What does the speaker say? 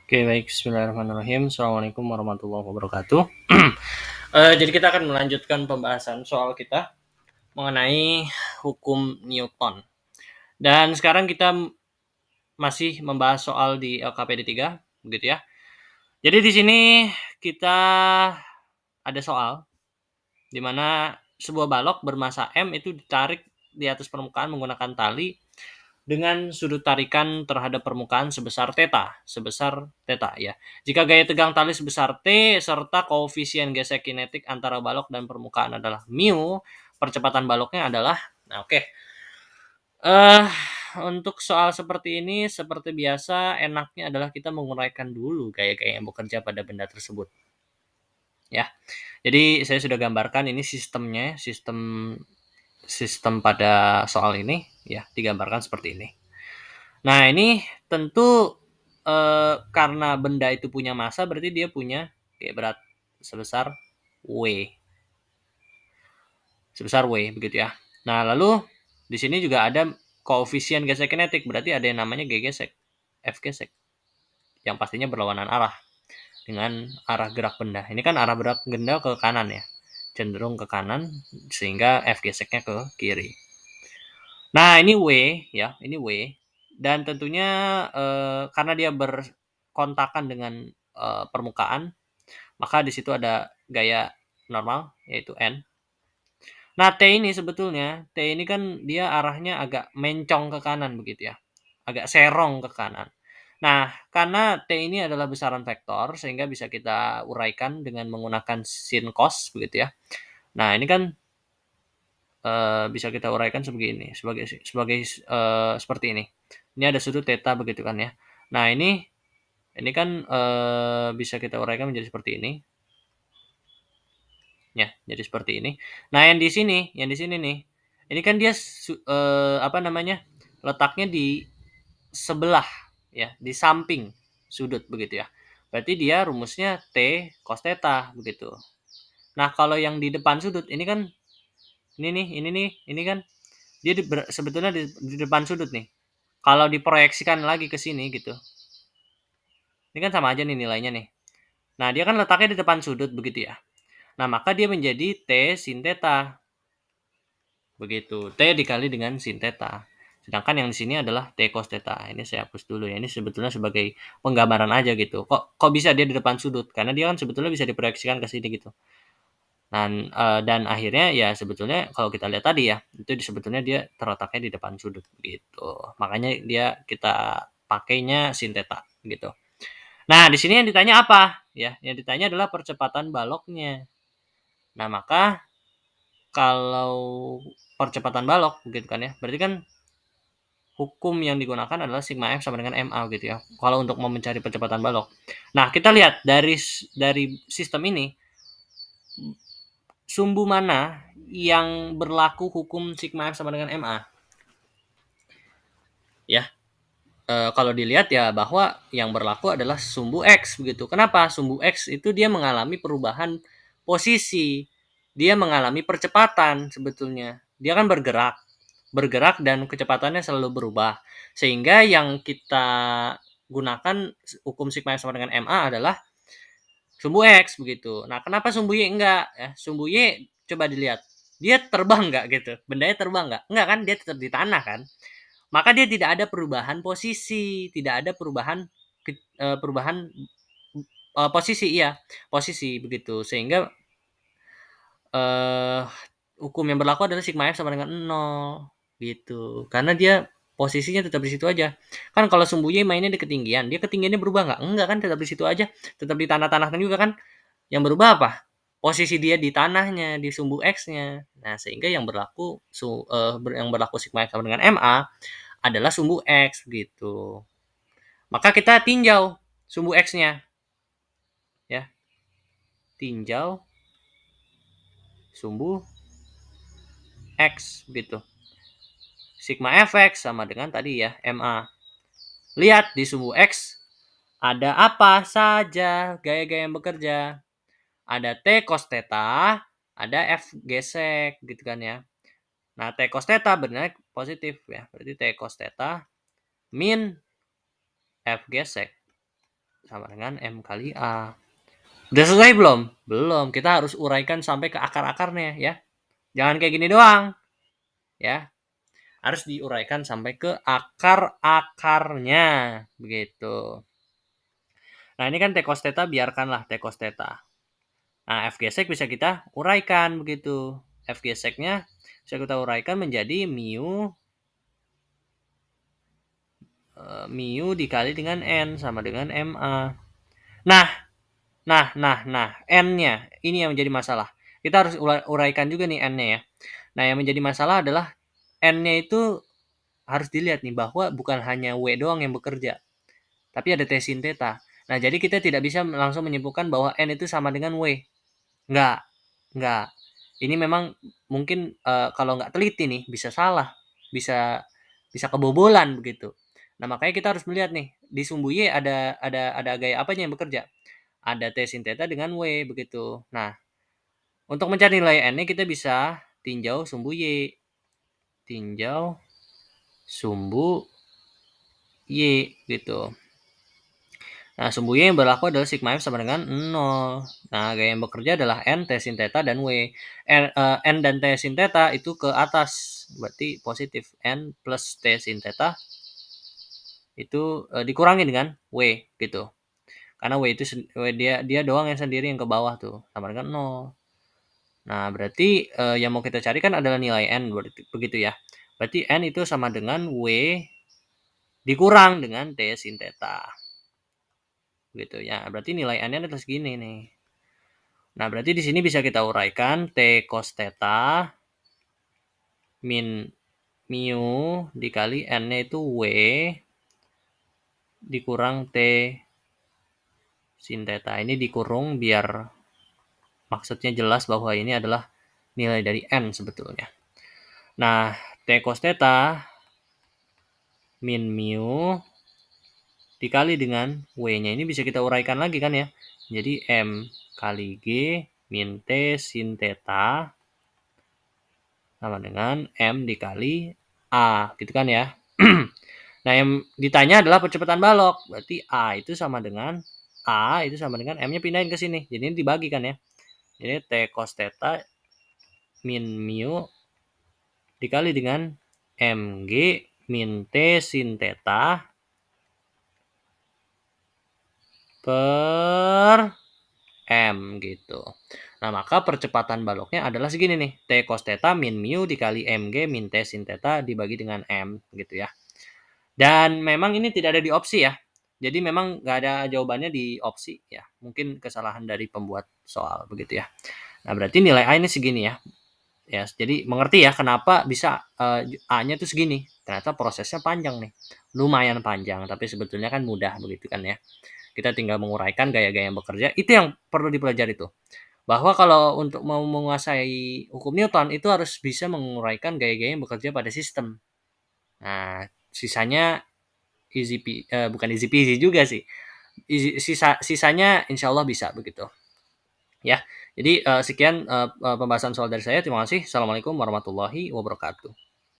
Oke, baik. Bismillahirrahmanirrahim. Assalamualaikum warahmatullahi wabarakatuh. Jadi kita akan melanjutkan pembahasan soal kita mengenai hukum Newton. Dan sekarang kita masih membahas soal di LKPD 3, begitu ya. Jadi di sini kita ada soal di mana sebuah balok bermassa M itu ditarik di atas permukaan menggunakan tali dengan sudut tarikan terhadap permukaan sebesar theta ya. Jika gaya tegang tali sebesar T serta koefisien gesek kinetik antara balok dan permukaan adalah mu, percepatan baloknya adalah oke. Untuk soal seperti ini seperti biasa enaknya adalah kita menguraikan dulu gaya-gaya yang bekerja pada benda tersebut. Ya. Jadi saya sudah gambarkan ini sistemnya, sistem pada soal ini ya digambarkan seperti ini. Nah, ini tentu karena benda itu punya massa berarti dia punya kayak berat sebesar W. Sebesar W begitu ya. Nah, lalu di sini juga ada koefisien gesek kinetik, berarti ada yang namanya G gesek, F gesek. Yang pastinya berlawanan arah dengan arah gerak benda. Ini kan arah gerak benda ke kanan ya. Cenderung ke kanan sehingga F geseknya ke kiri. Nah, ini W ya, ini W. Dan tentunya karena dia berkontakan dengan permukaan, maka di situ ada gaya normal yaitu N. Nah, T ini kan dia arahnya agak mencong ke kanan begitu ya. Agak serong ke kanan. Nah, karena T ini adalah besaran vektor sehingga bisa kita uraikan dengan menggunakan sin cos begitu ya. Nah, ini kan bisa kita uraikan sebagai seperti ini. Ini ada sudut theta begitu kan ya. Nah, ini kan bisa kita uraikan menjadi seperti ini. Ya, jadi seperti ini. Nah, yang di sini nih. Ini kan dia apa namanya? Letaknya di sebelah ya, di samping sudut begitu ya. Berarti dia rumusnya T cos theta begitu. Nah, kalau yang di depan sudut ini kan ini kan dia sebetulnya di depan sudut nih. Kalau diproyeksikan lagi ke sini gitu. Ini kan sama aja nih nilainya nih. Nah, dia kan letaknya di depan sudut begitu ya. Nah, maka dia menjadi T sin theta. Begitu. T dikali dengan sin theta. Sedangkan yang di sini adalah T cos theta. Ini saya hapus dulu ya. Ini sebetulnya sebagai penggambaran aja gitu. Kok bisa dia di depan sudut? Karena dia kan sebetulnya bisa diproyeksikan ke sini gitu. Dan akhirnya ya sebetulnya kalau kita lihat tadi ya, itu sebetulnya dia terletaknya di depan sudut gitu. Makanya kita pakainya sin theta gitu. Nah, di sini yang ditanya apa? Ya, yang ditanya adalah percepatan baloknya. Nah, maka kalau percepatan balok gitu kan ya, berarti kan hukum yang digunakan adalah sigma F sama dengan MA gitu ya. Kalau untuk mau mencari percepatan balok. Nah, kita lihat dari sistem ini sumbu mana yang berlaku hukum sigma F sama dengan MA? Ya, kalau dilihat ya bahwa yang berlaku adalah sumbu X begitu. Kenapa? Sumbu X itu dia mengalami perubahan posisi. Dia mengalami percepatan sebetulnya. Dia kan bergerak dan kecepatannya selalu berubah. Sehingga yang kita gunakan hukum sigma F sama dengan MA adalah sumbu X begitu. Nah, kenapa sumbu Y enggak? Ya, sumbu Y coba dilihat. Dia terbang enggak gitu? Bendanya terbang enggak? Enggak kan? Dia tetap di tanah kan? Maka dia tidak ada perubahan posisi, tidak ada perubahan posisi ya, posisi begitu. Sehingga eh hukum yang berlaku adalah sigma F sama dengan 0 gitu. Karena dia posisinya tetap di situ aja. Kan kalau sumbu Y mainnya di ketinggian, dia ketinggiannya berubah nggak? Enggak kan, tetap di situ aja. Tetap di tanah-tanah juga kan. Yang berubah apa? Posisi dia di tanahnya, di sumbu X-nya. Nah, sehingga yang berlaku sigma F sama dengan MA adalah sumbu X gitu. Maka kita tinjau sumbu X-nya ya. Tinjau sumbu X gitu. Sigma Fx sama dengan tadi ya, MA. Lihat di sumbu X ada apa saja gaya-gaya yang bekerja. Ada T cos theta, ada F gesek gitu kan ya. Nah, T cos theta benar positif ya. Berarti T cos theta min F gesek sama dengan M kali A. Udah selesai belum? Belum. Kita harus uraikan sampai ke akar-akarnya ya. Jangan kayak gini doang. Ya. Harus diuraikan sampai ke akar-akarnya. Begitu. Nah, ini kan T cos theta, biarkanlah T cos theta. Nah, F gesek bisa kita uraikan begitu. F geseknya bisa kita uraikan menjadi mu dikali dengan N sama dengan MA. Nah, N-nya ini yang menjadi masalah. Kita harus uraikan juga nih N-nya ya. Nah, yang menjadi masalah adalah N-nya itu harus dilihat nih bahwa bukan hanya W doang yang bekerja, tapi ada T sin theta. Nah, jadi kita tidak bisa langsung menyimpulkan bahwa N itu sama dengan W. Enggak. Ini memang mungkin kalau nggak teliti nih bisa salah, bisa kebobolan begitu. Nah, makanya kita harus melihat nih di sumbu Y ada gaya apanya yang bekerja. Ada T sin theta dengan W begitu. Nah, untuk mencari nilai N-nya kita bisa tinjau sumbu Y. Tinjau sumbu Y gitu. Nah, sumbu Y yang berlaku adalah sigma F sama dengan 0. Nah, gaya yang bekerja adalah N, T sin theta, dan W. N dan T sin theta itu ke atas. Berarti positif. N plus T sin theta itu dikurangi dengan W gitu. Karena W itu dia doang yang sendiri yang ke bawah tuh. Sama dengan 0. Nah, berarti yang mau kita cari kan adalah nilai N. Begitu ya. Berarti N itu sama dengan W dikurang dengan T sin theta. Gitu ya. Berarti nilai N-nya adalah segini nih. Nah, berarti di sini bisa kita uraikan T cos theta min mu dikali N-nya itu W dikurang T sin theta. Ini dikurung biar maksudnya jelas bahwa ini adalah nilai dari N sebetulnya. Nah, T cos theta min mu dikali dengan W-nya ini bisa kita uraikan lagi kan ya. Jadi M kali G min T sin theta sama dengan M dikali A, gitu kan ya. Nah, yang ditanya adalah percepatan balok. Berarti A itu sama dengan M-nya pindahin ke sini. Jadi ini dibagi kan ya. Jadi T cos theta min mu dikali dengan Mg min T sin theta per M gitu. Nah, maka percepatan baloknya adalah segini nih. T cos theta min mu dikali Mg min T sin theta dibagi dengan M gitu ya. Dan memang ini tidak ada di opsi ya. Jadi memang nggak ada jawabannya di opsi ya. Mungkin kesalahan dari pembuat soal begitu ya. Nah, berarti nilai A ini segini ya. Ya, jadi mengerti ya kenapa bisa A-nya tuh segini. Ternyata prosesnya panjang nih. Lumayan panjang, tapi sebetulnya kan mudah begitu kan ya. Kita tinggal menguraikan gaya-gaya yang bekerja. Itu yang perlu dipelajari tuh. Bahwa kalau untuk mau menguasai hukum Newton itu harus bisa menguraikan gaya-gaya yang bekerja pada sistem. Nah, sisanya bukan easy peasy juga sih. Sisanya insya Allah bisa begitu. Ya, jadi sekian pembahasan soal dari saya. Terima kasih. Assalamualaikum warahmatullahi wabarakatuh.